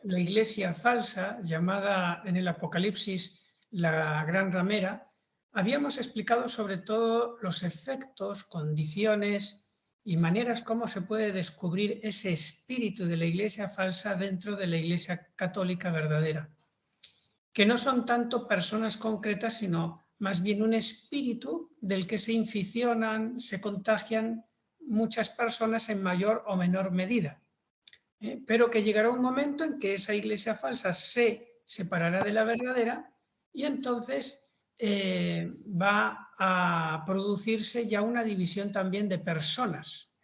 la iglesia falsa, llamada en el Apocalipsis la Gran Ramera, habíamos explicado sobre todo los efectos, condiciones y maneras como se puede descubrir ese espíritu de la iglesia falsa dentro de la iglesia católica verdadera, que no son tanto personas concretas, sino más bien un espíritu del que se inficionan, se contagian muchas personas en mayor o menor medida. Pero que llegará un momento en que esa iglesia falsa se separará de la verdadera y entonces va a producirse ya una división también de personas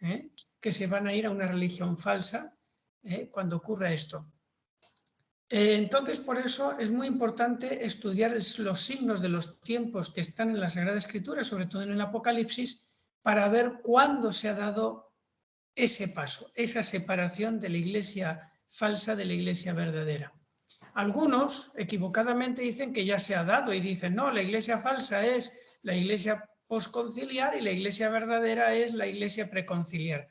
que se van a ir a una religión falsa cuando ocurra esto. Entonces, por eso es muy importante estudiar los signos de los tiempos que están en la Sagrada Escritura, sobre todo en el Apocalipsis, para ver cuándo se ha dado ese paso, esa separación de la iglesia falsa de la iglesia verdadera. Algunos equivocadamente dicen que ya se ha dado y dicen, no, la iglesia falsa es la iglesia posconciliar y la iglesia verdadera es la iglesia preconciliar.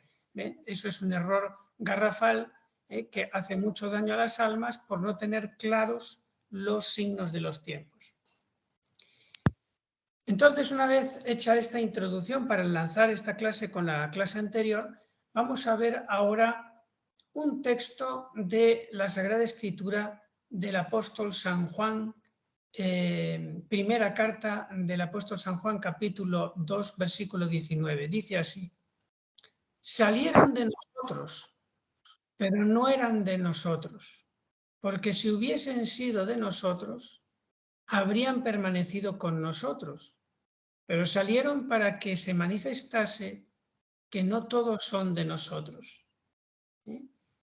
Eso es un error garrafal que hace mucho daño a las almas por no tener claros los signos de los tiempos. Entonces, una vez hecha esta introducción para enlazar esta clase con la clase anterior, vamos a ver ahora un texto de la Sagrada Escritura del apóstol San Juan, primera carta del apóstol San Juan, capítulo 2, versículo 19. Dice así: salieron de nosotros, pero no eran de nosotros, porque si hubiesen sido de nosotros, habrían permanecido con nosotros. Pero salieron para que se manifestase que no todos son de nosotros.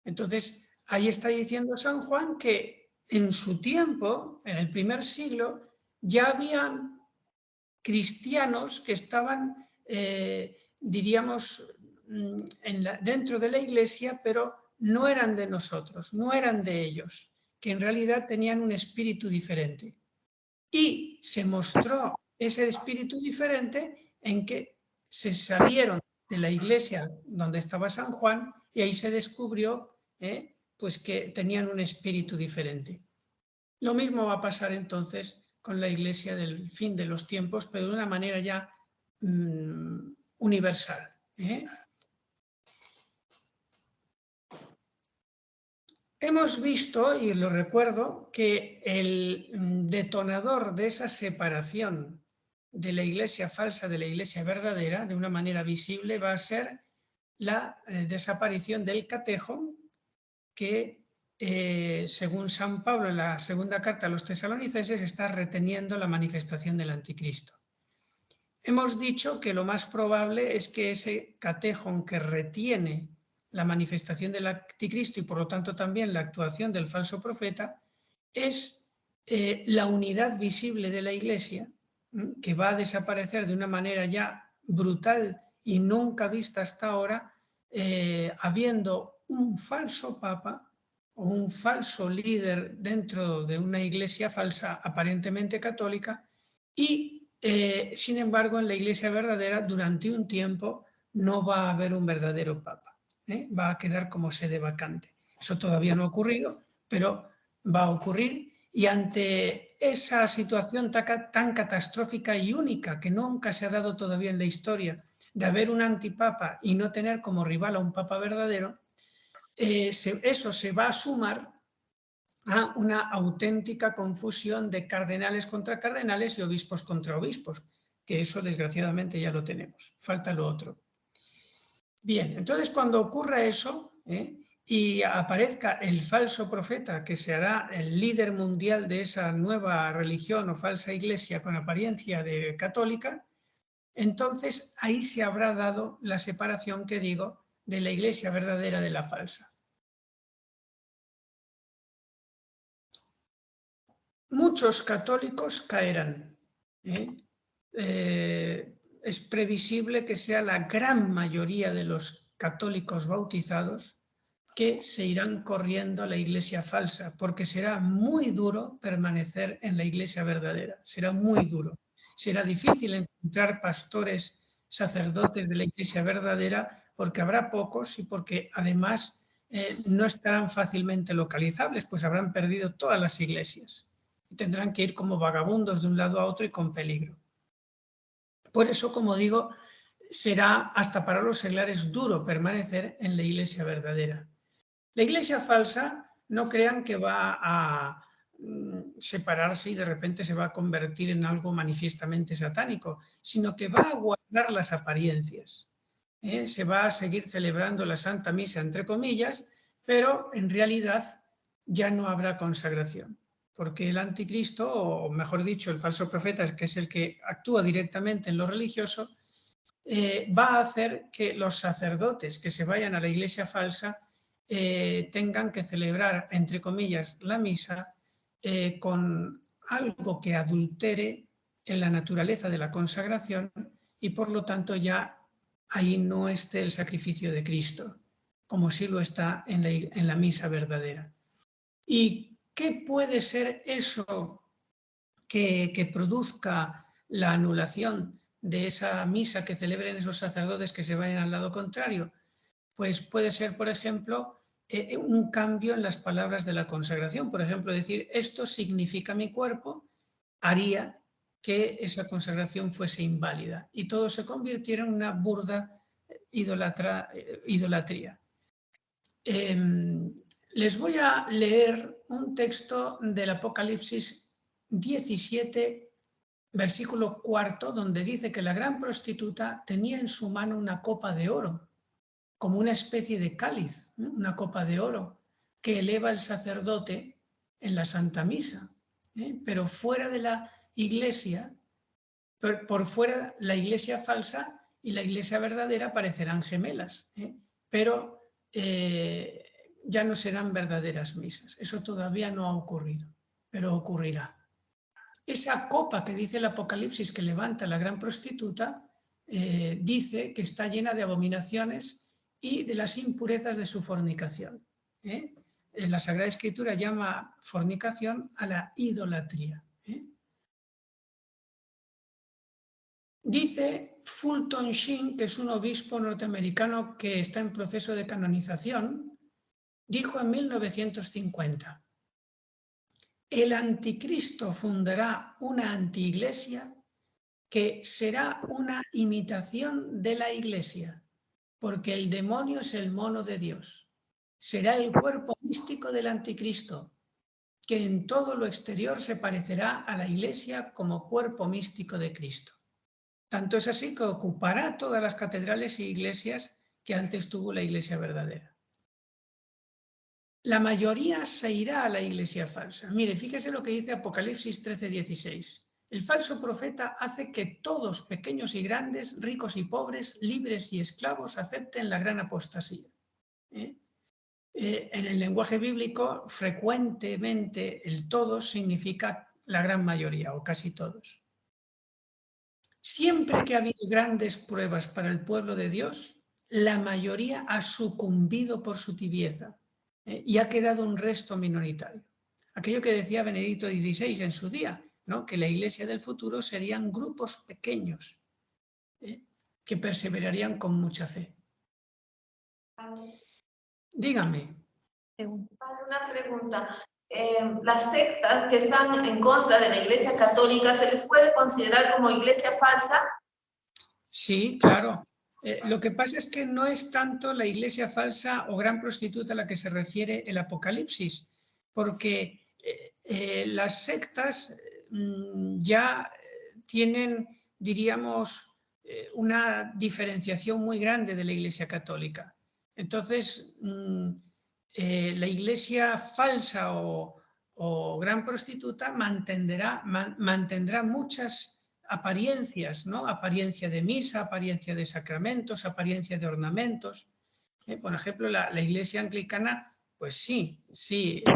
Entonces, ahí está diciendo San Juan que en su tiempo, en el primer siglo, ya habían cristianos que estaban, diríamos, dentro de la iglesia, pero no eran de nosotros, no eran de ellos, que en realidad tenían un espíritu diferente. Y se mostró ese espíritu diferente en que se salieron de la iglesia donde estaba San Juan y ahí se descubrió pues que tenían un espíritu diferente. Lo mismo va a pasar entonces con la iglesia del fin de los tiempos, pero de una manera ya universal. Hemos visto, y lo recuerdo, que el detonador de esa separación de la iglesia falsa de la iglesia verdadera, de una manera visible, va a ser la desaparición del catejón, que según San Pablo en la segunda carta a los tesalonicenses está reteniendo la manifestación del anticristo. Hemos dicho que lo más probable es que ese catejón que retiene la manifestación del anticristo y por lo tanto también la actuación del falso profeta es la unidad visible de la Iglesia, que va a desaparecer de una manera ya brutal y nunca vista hasta ahora, habiendo un falso papa o un falso líder dentro de una iglesia falsa aparentemente católica y sin embargo, en la iglesia verdadera, durante un tiempo, no va a haber un verdadero papa. Va a quedar como sede vacante. Eso todavía no ha ocurrido, pero va a ocurrir. Y ante esa situación tan catastrófica y única que nunca se ha dado todavía en la historia, de haber un antipapa y no tener como rival a un papa verdadero, eso se va a sumar a una auténtica confusión de cardenales contra cardenales y obispos contra obispos, que eso desgraciadamente ya lo tenemos, falta lo otro. Bien, entonces cuando ocurra eso y aparezca el falso profeta que se hará el líder mundial de esa nueva religión o falsa iglesia con apariencia de católica, entonces ahí se habrá dado la separación que digo de la iglesia verdadera de la falsa. Muchos católicos caerán. Es previsible que sea la gran mayoría de los católicos bautizados que se irán corriendo a la iglesia falsa, porque será muy duro permanecer en la iglesia verdadera, será muy duro. Será difícil encontrar pastores, sacerdotes de la iglesia verdadera, porque habrá pocos y porque además no estarán fácilmente localizables, pues habrán perdido todas las iglesias. Tendrán que ir como vagabundos de un lado a otro y con peligro. Por eso, como digo, será hasta para los seglares duro permanecer en la iglesia verdadera. La iglesia falsa, no crean que va a separarse y de repente se va a convertir en algo manifiestamente satánico, sino que va a guardar las apariencias. Se va a seguir celebrando la Santa Misa, entre comillas, pero en realidad ya no habrá consagración, porque el anticristo, o mejor dicho, el falso profeta, que es el que actúa directamente en lo religioso, va a hacer que los sacerdotes que se vayan a la iglesia falsa tengan que celebrar, entre comillas, la misa con algo que adultere en la naturaleza de la consagración y por lo tanto ya ahí no esté el sacrificio de Cristo, como sí lo está en la misa verdadera. ¿Y qué puede ser eso que produzca la anulación de esa misa que celebren esos sacerdotes que se vayan al lado contrario? Pues puede ser, por ejemplo, un cambio en las palabras de la consagración. Por ejemplo, decir, esto significa mi cuerpo, haría que esa consagración fuese inválida y todo se convirtiera en una burda idolatría. Les voy a leer un texto del Apocalipsis 17, versículo 4, donde dice que la gran prostituta tenía en su mano una copa de oro, como una especie de cáliz, una copa de oro, que eleva el sacerdote en la Santa Misa. Pero fuera de la iglesia, por fuera, la iglesia falsa y la iglesia verdadera parecerán gemelas, pero ya no serán verdaderas misas. Eso todavía no ha ocurrido, pero ocurrirá. Esa copa que dice el Apocalipsis que levanta la gran prostituta, dice que está llena de abominaciones y de las impurezas de su fornicación. La Sagrada Escritura llama fornicación a la idolatría. Dice Fulton Sheen, que es un obispo norteamericano que está en proceso de canonización, dijo en 1950: el anticristo fundará una antiiglesia que será una imitación de la iglesia, porque el demonio es el mono de Dios. Será el cuerpo místico del anticristo, que en todo lo exterior se parecerá a la iglesia como cuerpo místico de Cristo. Tanto es así que ocupará todas las catedrales e iglesias que antes tuvo la iglesia verdadera. La mayoría se irá a la iglesia falsa. Mire, fíjese lo que dice Apocalipsis 13:16. El falso profeta hace que todos, pequeños y grandes, ricos y pobres, libres y esclavos, acepten la gran apostasía. En el lenguaje bíblico, frecuentemente el todos significa la gran mayoría o casi todos. Siempre que ha habido grandes pruebas para el pueblo de Dios, la mayoría ha sucumbido por su tibieza y ha quedado un resto minoritario. Aquello que decía Benedicto XVI en su día, ¿no? Que la iglesia del futuro serían grupos pequeños que perseverarían con mucha fe. Dígame. Una pregunta. Las sectas que están en contra de la Iglesia Católica, ¿se les puede considerar como iglesia falsa? Sí, claro. Lo que pasa es que no es tanto la iglesia falsa o gran prostituta a la que se refiere el Apocalipsis, porque las sectas ya tienen, diríamos, una diferenciación muy grande de la iglesia católica. Entonces, la iglesia falsa o gran prostituta mantendrá muchas apariencias, ¿no? Apariencia de misa, apariencia de sacramentos, apariencia de ornamentos. Por ejemplo, la iglesia anglicana, pues sí,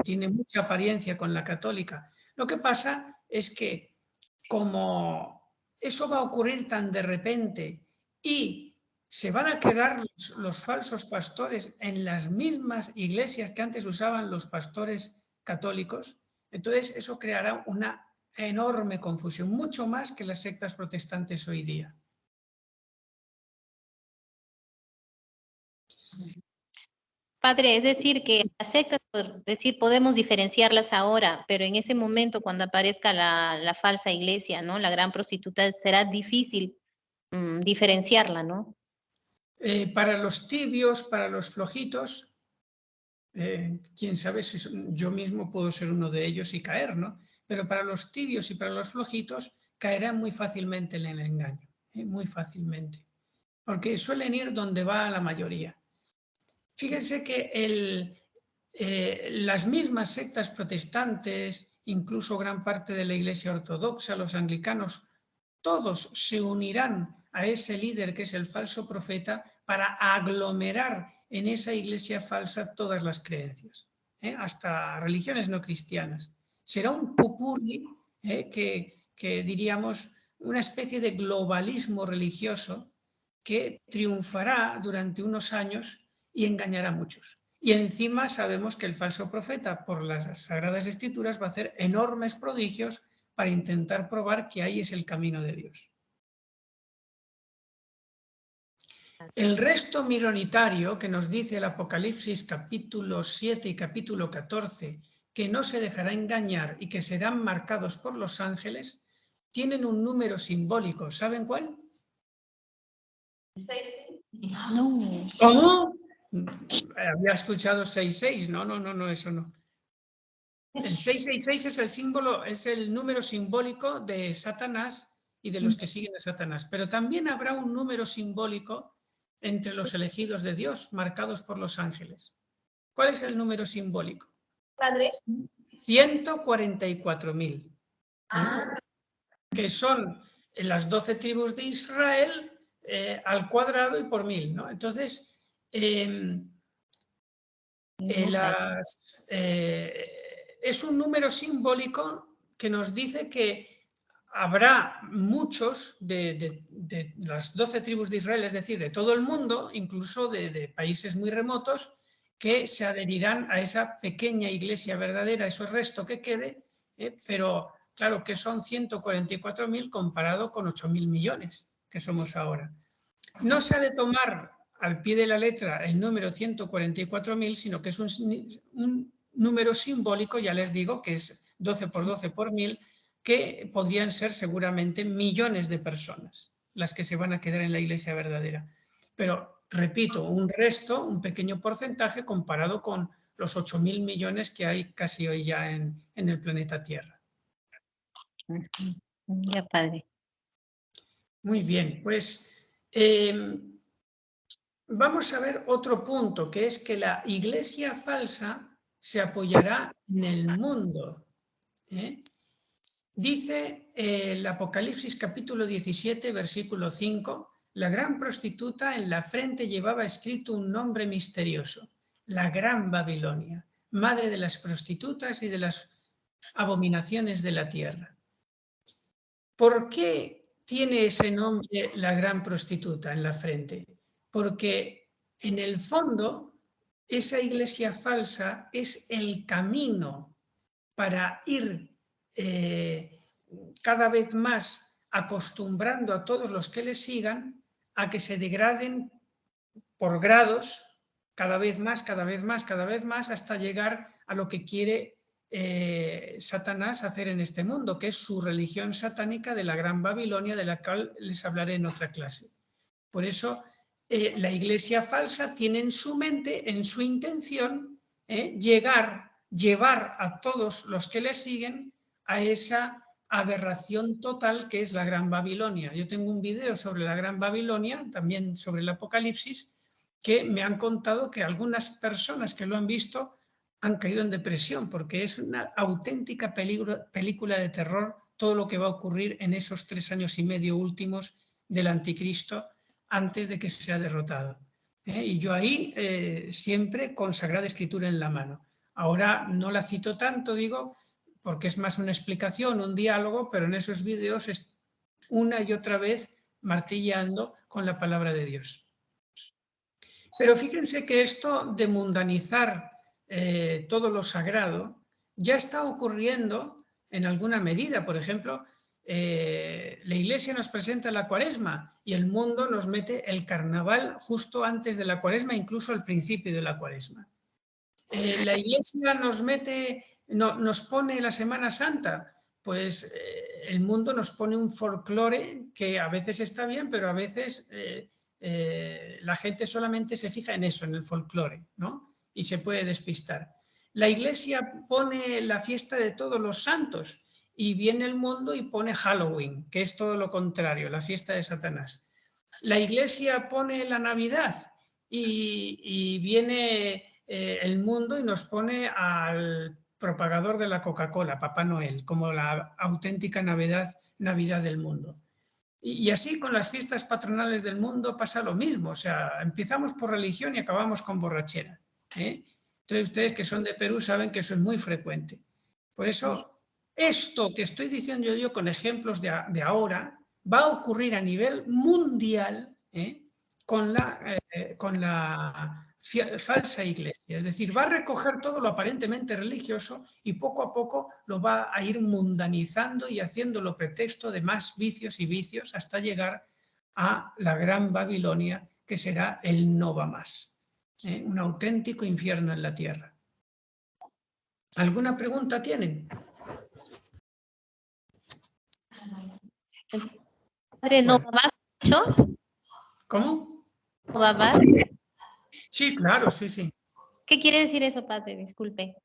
tiene mucha apariencia con la católica. Lo que pasa es que como eso va a ocurrir tan de repente y se van a quedar los falsos pastores en las mismas iglesias que antes usaban los pastores católicos, entonces eso creará una enorme confusión, mucho más que las sectas protestantes hoy día. Padre, es decir, que las sectas, por decir, podemos diferenciarlas ahora, pero en ese momento, cuando aparezca la falsa iglesia, ¿no? La gran prostituta, será difícil diferenciarla, ¿no? Para los tibios, para los flojitos, quién sabe si yo mismo puedo ser uno de ellos y caer, ¿no? Pero para los tibios y para los flojitos caerán muy fácilmente en el engaño, muy fácilmente, porque suelen ir donde va la mayoría. Fíjense que las mismas sectas protestantes, incluso gran parte de la Iglesia ortodoxa, los anglicanos, todos se unirán a ese líder que es el falso profeta para aglomerar en esa iglesia falsa todas las creencias, hasta religiones no cristianas. Será un popurrí que diríamos una especie de globalismo religioso que triunfará durante unos años y engañará a muchos. Y encima sabemos que el falso profeta, por las Sagradas Escrituras, va a hacer enormes prodigios para intentar probar que ahí es el camino de Dios. El resto minoritario que nos dice el Apocalipsis capítulo 7 y capítulo 14, que no se dejará engañar y que serán marcados por los ángeles, tienen un número simbólico. ¿Saben cuál? 6. No. ¿Cómo? Había escuchado 66. No, eso no. El 666 es el símbolo, es el número simbólico de Satanás y de los que siguen a Satanás. Pero también habrá un número simbólico entre los elegidos de Dios, marcados por los ángeles. ¿Cuál es el número simbólico? Padre. 144.000. Que son las 12 tribus de Israel al cuadrado y por 1000, ¿no? Entonces, es un número simbólico que nos dice que habrá muchos de las 12 tribus de Israel, es decir, de todo el mundo, incluso de países muy remotos, que se adherirán a esa pequeña iglesia verdadera, eso resto que quede, pero claro que son 144.000 comparado con 8.000 millones que somos ahora. No se ha de tomar al pie de la letra el número 144.000, sino que es un número simbólico, ya les digo, que es 12 por 12 por 1000, que podrían ser seguramente millones de personas las que se van a quedar en la iglesia verdadera. Pero, repito, un resto, un pequeño porcentaje comparado con los 8.000 millones que hay casi hoy ya en el planeta Tierra. Ya, Padre. Muy bien, pues vamos a ver otro punto, que es que la iglesia falsa se apoyará en el mundo. Dice el Apocalipsis capítulo 17, versículo 5, la gran prostituta en la frente llevaba escrito un nombre misterioso, la Gran Babilonia, madre de las prostitutas y de las abominaciones de la tierra. ¿Por qué tiene ese nombre la gran prostituta en la frente? Porque en el fondo esa iglesia falsa es el camino para ir cada vez más acostumbrando a todos los que le sigan a que se degraden por grados cada vez más, cada vez más, cada vez más, hasta llegar a lo que quiere Satanás hacer en este mundo, que es su religión satánica de la Gran Babilonia, de la cual les hablaré en otra clase. Por eso la iglesia falsa tiene en su mente, en su intención, llevar a todos los que le siguen a esa aberración total que es la Gran Babilonia. Yo tengo un video sobre la Gran Babilonia, también sobre el Apocalipsis, que me han contado que algunas personas que lo han visto han caído en depresión, porque es una auténtica película de terror todo lo que va a ocurrir en esos 3 años y medio últimos del anticristo antes de que sea derrotado. Y yo ahí siempre con Sagrada Escritura en la mano. Ahora no la cito tanto, digo, porque es más una explicación, un diálogo, pero en esos vídeos es una y otra vez martillando con la palabra de Dios. Pero fíjense que esto de mundanizar todo lo sagrado ya está ocurriendo en alguna medida. Por ejemplo, la Iglesia nos presenta la Cuaresma y el mundo nos mete el carnaval justo antes de la Cuaresma, incluso al principio de la Cuaresma. La Iglesia nos pone la Semana Santa, pues el mundo nos pone un folclore que a veces está bien, pero a veces la gente solamente se fija en eso, en el folclore, ¿no? Y se puede despistar. La Iglesia pone la fiesta de todos los santos y viene el mundo y pone Halloween, que es todo lo contrario, la fiesta de Satanás. La Iglesia pone la Navidad y viene el mundo y nos pone al propagador de la Coca-Cola, Papá Noel, como la auténtica Navidad del mundo. Y así con las fiestas patronales del mundo pasa lo mismo, o sea, empezamos por religión y acabamos con borrachera. Entonces ustedes que son de Perú saben que eso es muy frecuente. Por eso, esto que estoy diciendo yo con ejemplos de ahora va a ocurrir a nivel mundial con la falsa iglesia. Es decir, va a recoger todo lo aparentemente religioso y poco a poco lo va a ir mundanizando y haciéndolo pretexto de más vicios y vicios hasta llegar a la gran Babilonia, que será el no va más. Un auténtico infierno en la tierra. ¿Alguna pregunta tienen? Padre, ¿no va más? ¿Cómo? ¿No va más? Sí, claro, sí, sí. ¿Qué quiere decir eso, padre? Disculpe.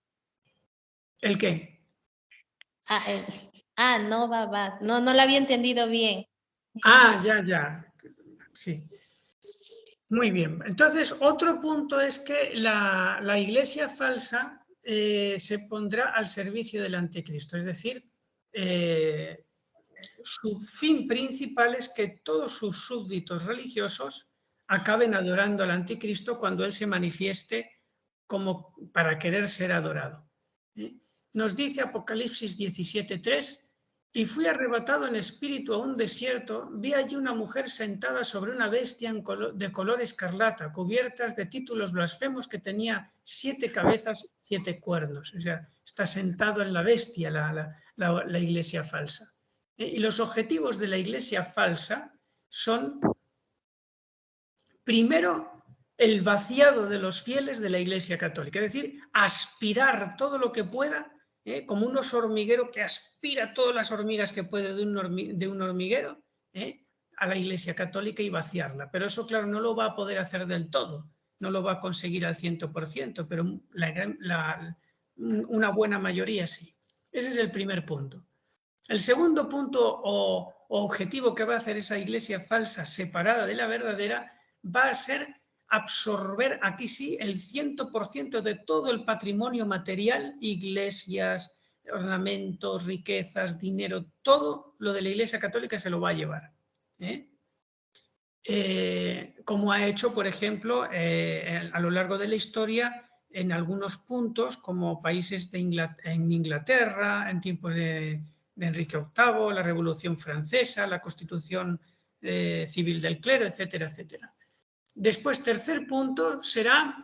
¿El qué? No va más. No lo había entendido bien. Ya. Sí. Muy bien. Entonces, otro punto es que la iglesia falsa se pondrá al servicio del anticristo. Es decir, su fin principal es que todos sus súbditos religiosos acaben adorando al anticristo cuando él se manifieste como para querer ser adorado. Nos dice Apocalipsis 17:3: y fui arrebatado en espíritu a un desierto, vi allí una mujer sentada sobre una bestia de color escarlata, cubiertas de títulos blasfemos, que tenía 7 cabezas, 7 cuernos. O sea, está sentado en la bestia la iglesia falsa. Y los objetivos de la iglesia falsa son, primero, el vaciado de los fieles de la Iglesia Católica, es decir, aspirar todo lo que pueda, como un oso hormiguero que aspira todas las hormigas que puede de un hormiguero, a la Iglesia Católica y vaciarla. Pero eso, claro, no lo va a poder hacer del todo, no lo va a conseguir al 100%, pero una buena mayoría sí. Ese es el primer punto. El segundo punto o objetivo que va a hacer esa iglesia falsa separada de la verdadera va a ser absorber, aquí sí, el 100% de todo el patrimonio material, iglesias, ornamentos, riquezas, dinero, todo lo de la Iglesia Católica se lo va a llevar. Como ha hecho, por ejemplo, a lo largo de la historia, en algunos puntos, como países en Inglaterra, en tiempos de Enrique VIII, la Revolución Francesa, la Constitución Civil del Clero, etcétera, etcétera. Después, tercer punto será,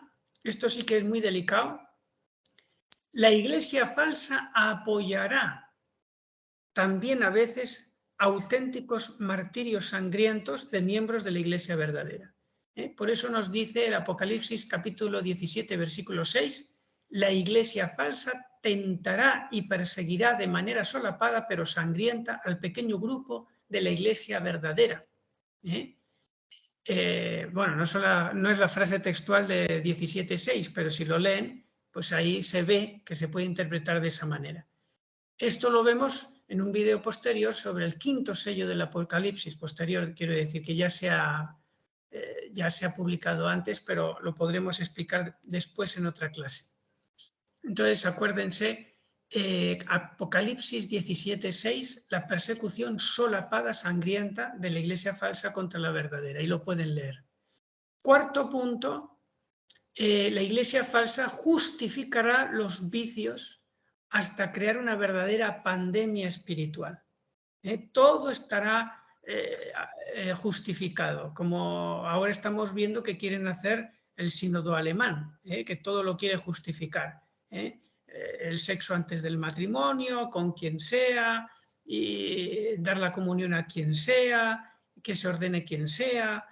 esto sí que es muy delicado, la iglesia falsa apoyará también a veces auténticos martirios sangrientos de miembros de la iglesia verdadera. Por eso nos dice el Apocalipsis capítulo 17, versículo 6, la iglesia falsa tentará y perseguirá de manera solapada pero sangrienta al pequeño grupo de la iglesia verdadera. Bueno, no es la frase textual de 17.6, pero si lo leen, pues ahí se ve que se puede interpretar de esa manera. Esto lo vemos en un vídeo posterior sobre el quinto sello del Apocalipsis, posterior, quiero decir que ya se ha publicado antes, pero lo podremos explicar después en otra clase. Entonces, acuérdense, Apocalipsis 17:6, la persecución solapada, sangrienta de la iglesia falsa contra la verdadera, y lo pueden leer. Cuarto punto, la iglesia falsa justificará los vicios hasta crear una verdadera pandemia espiritual. Todo estará justificado, como ahora estamos viendo que quieren hacer el sínodo alemán, que todo lo quiere justificar. El sexo antes del matrimonio, con quien sea, y dar la comunión a quien sea, que se ordene quien sea,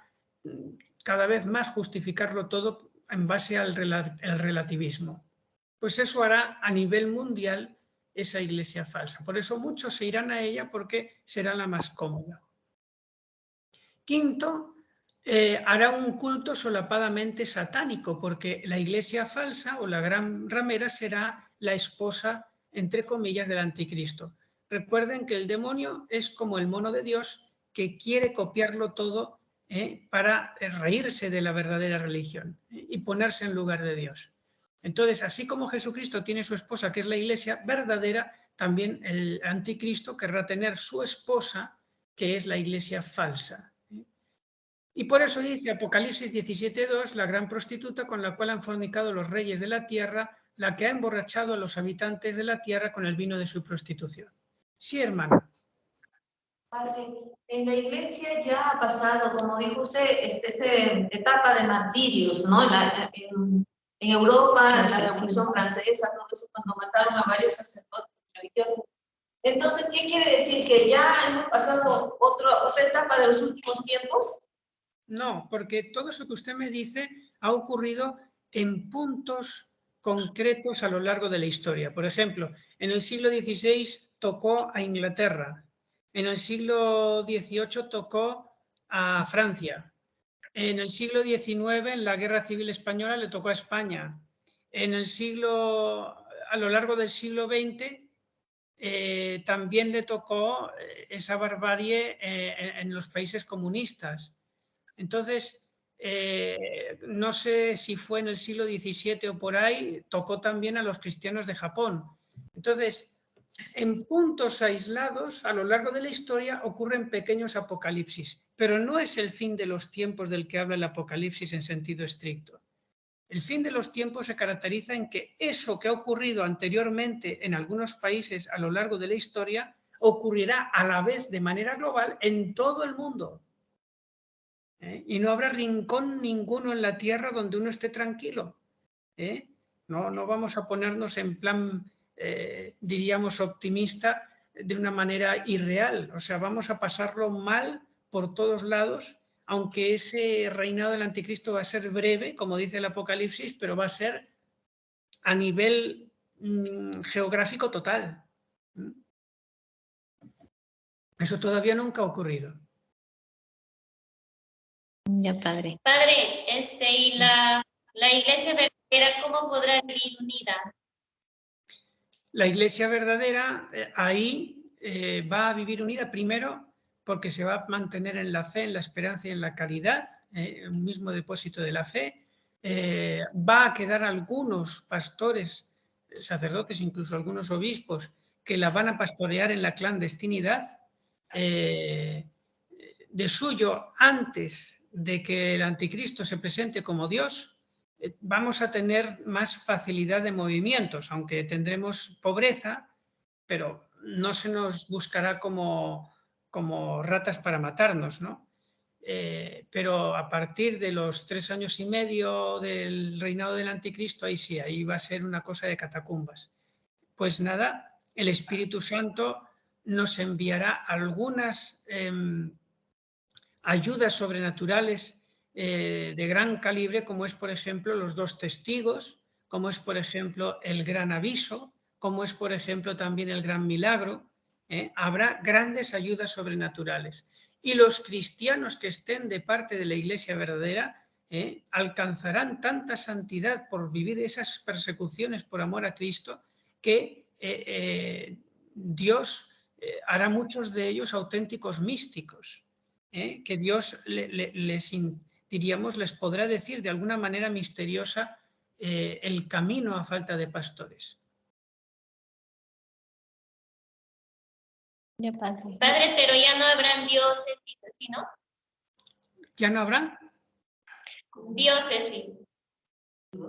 cada vez más justificarlo todo en base al relativismo. pues eso hará a nivel mundial esa iglesia falsa. Por eso muchos se irán a ella porque será la más cómoda. Quinto, hará un culto solapadamente satánico, porque la iglesia falsa o la gran ramera será la esposa, entre comillas, del anticristo. Recuerden que el demonio es como el mono de Dios que quiere copiarlo todo para reírse de la verdadera religión y ponerse en lugar de Dios. Entonces, así como Jesucristo tiene su esposa, que es la iglesia verdadera, también el anticristo querrá tener su esposa, que es la iglesia falsa. Y por eso dice Apocalipsis 17:2, la gran prostituta con la cual han fornicado los reyes de la tierra, la que ha emborrachado a los habitantes de la tierra con el vino de su prostitución. Sí, hermano. Padre, en la iglesia ya ha pasado, como dijo usted, esta etapa de martirios, ¿no? En Europa, la Revolución Francesa, todo eso, cuando mataron a varios sacerdotes religiosos. Entonces, ¿qué quiere decir? ¿Que ya hemos pasado otra etapa de los últimos tiempos? No, porque todo eso que usted me dice ha ocurrido en puntos concretos a lo largo de la historia. Por ejemplo, en el siglo XVI tocó a Inglaterra, en el siglo XVIII tocó a Francia, en el siglo XIX, en la Guerra Civil Española, le tocó a España, a lo largo del siglo XX también le tocó esa barbarie en los países comunistas. Entonces, no sé si fue en el siglo XVII o por ahí, tocó también a los cristianos de Japón. Entonces, en puntos aislados, a lo largo de la historia, ocurren pequeños apocalipsis, pero no es el fin de los tiempos del que habla el Apocalipsis en sentido estricto. El fin de los tiempos se caracteriza en que eso que ha ocurrido anteriormente en algunos países a lo largo de la historia ocurrirá a la vez de manera global en todo el mundo. Y no habrá rincón ninguno en la tierra donde uno esté tranquilo. No vamos a ponernos en plan, diríamos, optimista de una manera irreal. O sea, vamos a pasarlo mal por todos lados, aunque ese reinado del anticristo va a ser breve, como dice el Apocalipsis, pero va a ser a nivel geográfico total. Eso todavía nunca ha ocurrido. Ya, padre. Padre, y la iglesia verdadera, ¿cómo podrá vivir unida? La iglesia verdadera ahí va a vivir unida primero porque se va a mantener en la fe, en la esperanza y en la caridad, un mismo depósito de la fe. Va a quedar algunos pastores, sacerdotes, incluso algunos obispos, que la van a pastorear en la clandestinidad. De suyo, antes de que el anticristo se presente como Dios, vamos a tener más facilidad de movimientos, aunque tendremos pobreza, pero no se nos buscará como ratas para matarnos, ¿no? Pero a partir de los 3 años y medio del reinado del anticristo, ahí sí, ahí va a ser una cosa de catacumbas. Pues nada, el Espíritu Santo nos enviará algunas ayudas sobrenaturales de gran calibre, como es, por ejemplo, los 2 testigos, como es, por ejemplo, el gran aviso, como es, por ejemplo, también el gran milagro. Habrá grandes ayudas sobrenaturales. Y los cristianos que estén de parte de la iglesia verdadera alcanzarán tanta santidad por vivir esas persecuciones por amor a Cristo que Dios hará muchos de ellos auténticos místicos. Que Dios les podrá decir de alguna manera misteriosa el camino a falta de pastores. Ya, padre. Padre, pero ya no habrán diócesis, ¿sí, no? ¿Ya no habrá? Diócesis.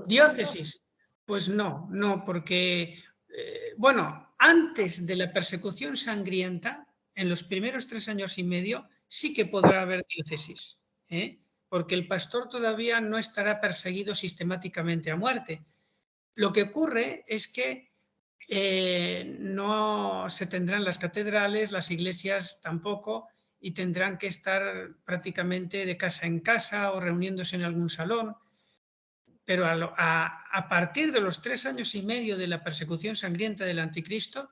¿Diócesis? Pues no, porque, bueno, antes de la persecución sangrienta, en los primeros 3 años y medio, sí que podrá haber diócesis, porque el pastor todavía no estará perseguido sistemáticamente a muerte. Lo que ocurre es que no se tendrán las catedrales, las iglesias tampoco, y tendrán que estar prácticamente de casa en casa o reuniéndose en algún salón. pero a partir de los 3 años y medio de la persecución sangrienta del anticristo,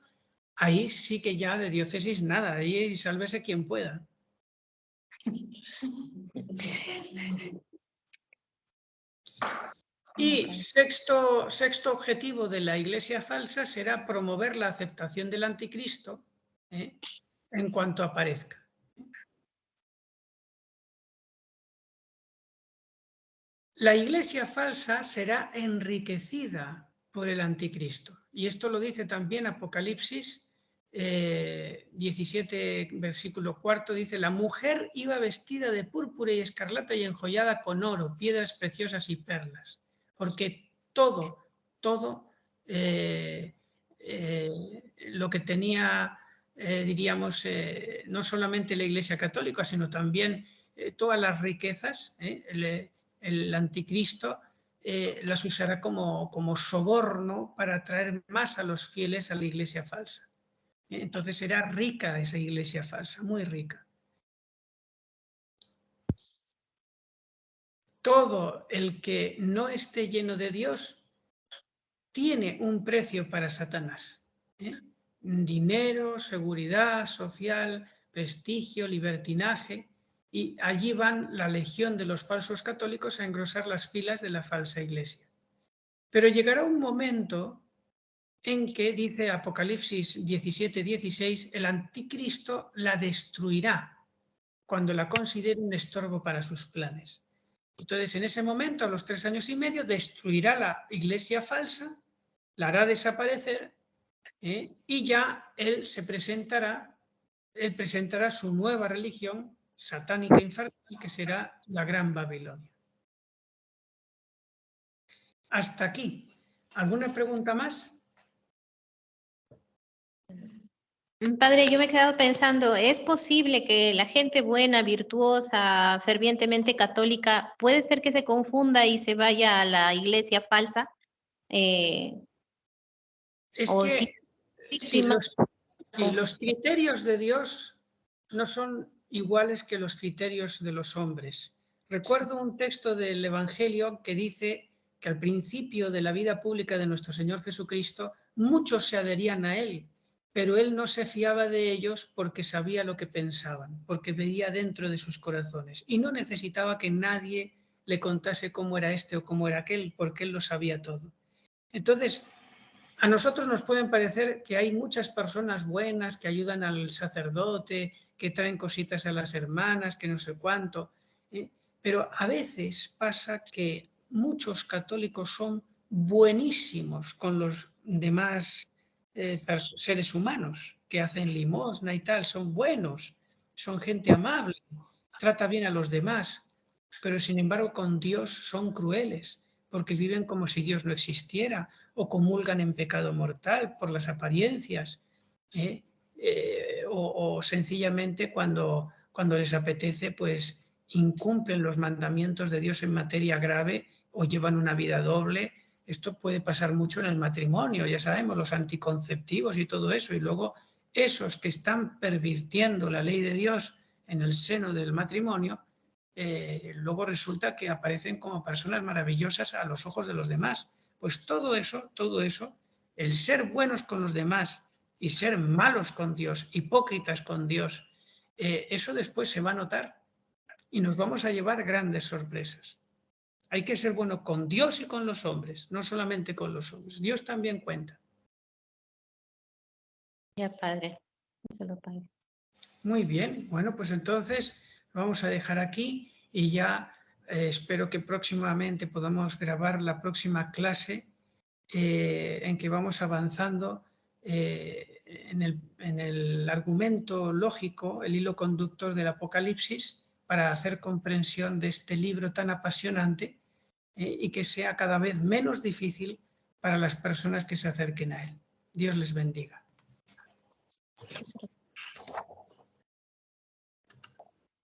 ahí sí que ya de diócesis nada, ahí sálvese quien pueda. Y sexto objetivo de la iglesia falsa será promover la aceptación del anticristo en cuanto aparezca. La iglesia falsa será enriquecida por el anticristo. Y esto lo dice también Apocalipsis 17, versículo 4, dice: la mujer iba vestida de púrpura y escarlata y enjollada con oro, piedras preciosas y perlas. Porque todo lo que tenía, diríamos, no solamente la Iglesia Católica, sino también todas las riquezas, el anticristo las usará como soborno para atraer más a los fieles a la iglesia falsa. Entonces será rica esa iglesia falsa, muy rica. Todo el que no esté lleno de Dios tiene un precio para Satanás. Dinero, seguridad social, prestigio, libertinaje. Y allí van la legión de los falsos católicos a engrosar las filas de la falsa iglesia. Pero llegará un momento en que, dice Apocalipsis 17, 16, el anticristo la destruirá cuando la considere un estorbo para sus planes. Entonces, en ese momento, a los 3 años y medio, destruirá la iglesia falsa, la hará desaparecer y ya él presentará su nueva religión satánica infernal, que será la Gran Babilonia. Hasta aquí. ¿Alguna pregunta más? Padre, yo me he quedado pensando, ¿es posible que la gente buena, virtuosa, fervientemente católica, puede ser que se confunda y se vaya a la iglesia falsa? Es o que si los criterios de Dios no son iguales que los criterios de los hombres. Recuerdo un texto del Evangelio que dice que al principio de la vida pública de nuestro Señor Jesucristo, muchos se adherían a Él, pero Él no se fiaba de ellos porque sabía lo que pensaban, porque veía dentro de sus corazones y no necesitaba que nadie le contase cómo era este o cómo era aquel, porque Él lo sabía todo. Entonces, a nosotros nos pueden parecer que hay muchas personas buenas que ayudan al sacerdote, que traen cositas a las hermanas, que no sé cuánto, pero a veces pasa que muchos católicos son buenísimos con los demás seres humanos que hacen limosna y tal, son buenos, son gente amable, trata bien a los demás, pero sin embargo con Dios son crueles, porque viven como si Dios no existiera o comulgan en pecado mortal por las apariencias, o sencillamente cuando les apetece, pues incumplen los mandamientos de Dios en materia grave o llevan una vida doble. Esto puede pasar mucho en el matrimonio, ya sabemos, los anticonceptivos y todo eso, y luego esos que están pervirtiendo la ley de Dios en el seno del matrimonio, luego resulta que aparecen como personas maravillosas a los ojos de los demás. Pues todo eso, el ser buenos con los demás y ser malos con Dios, hipócritas con Dios, eso después se va a notar y nos vamos a llevar grandes sorpresas. Hay que ser bueno con Dios y con los hombres, no solamente con los hombres. Dios también cuenta. Ya, Padre. Padre. Muy bien, bueno, pues entonces vamos a dejar aquí y ya espero que próximamente podamos grabar la próxima clase en que vamos avanzando en el argumento lógico, el hilo conductor del Apocalipsis, para hacer comprensión de este libro tan apasionante y que sea cada vez menos difícil para las personas que se acerquen a él. Dios les bendiga.